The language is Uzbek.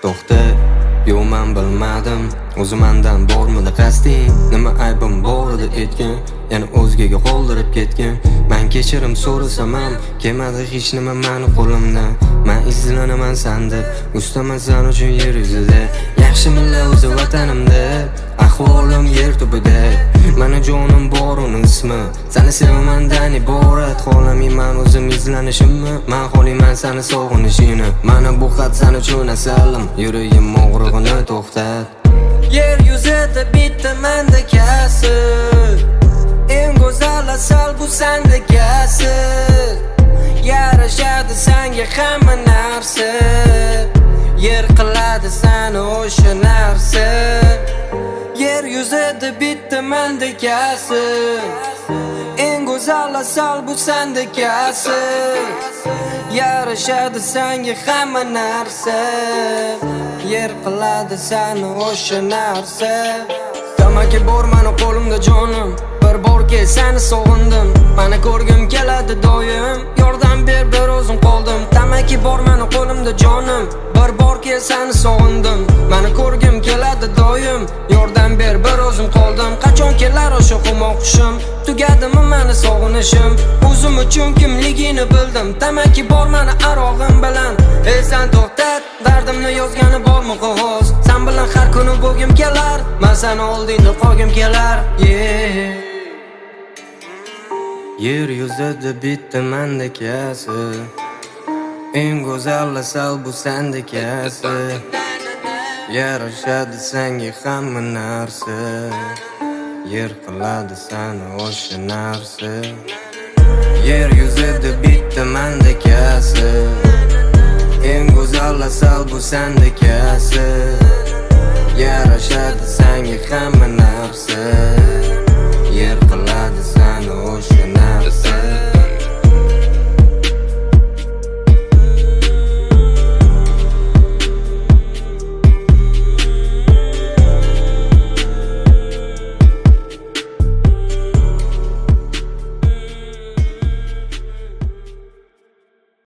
to'xta, yo'q men bilmadim o'zi mendan bormidi qasding, nima aybim bor edi aytgin, yana o'zgaga qoldirib ketgin. Men kechirim so'rasam ham kelmadi hech nima meni qo'limdan. Men izlanaman san deb, ustaman san uchun yer yuzida. Yaxshi milla o'zi vatanimda, ahvolim yer tubida. Meni jonim bor uning ismi, seni sevamandan iborat. Xohlamayman o'zim izlanishimni, men xohlayman seni sog'inishingni. Mana bu xat sen uchun asalim, yuragim og'rig'ini to'xtat. Yer yuzida bitta mendek asl, eng go'zal asal bu sendek asl. Yarashadi senga hamma narsa, yer qiladi seni o'sha narsa. Yer yuzida bitta mendek asl, eng go'zal asal bu sendek asl. Yarashadi senga hamma narsa, yer qiladi seni o'sha narsa. Tamaki bor meni qo'limda jonim, bir borki seni sog'indim. Meni ko'rgim keladi doim, yordam ber bir o'zim qoldim. Tamaki bor meni qo'limda jonim, bir borki seni sog'indim. Meni ko'rgim keladi doim, yordam ber bir o'zim qoldim. Qachon kelar o'sha xumoq qushim, tugadimi meni sog'inishim? O'zim uchun kimligini bildim, tamaki bor meni arog'im bilan. Ey sen to'xtat, dardimni yozgani bormi qog'oz? Sen bilan har kuni bo'lgim kelar, men seni oldingda qolgim kelar. Yer yuzida bitta mendek asl, eng go'zal asal bu sendek asl. Yarashadi senga hamma narsa, yer qiladi seni o'sha narsa. Yer yuzida bitta mendek asl, eng go'zal asal bu sendek asl. Yarashadi senga hamma narsa.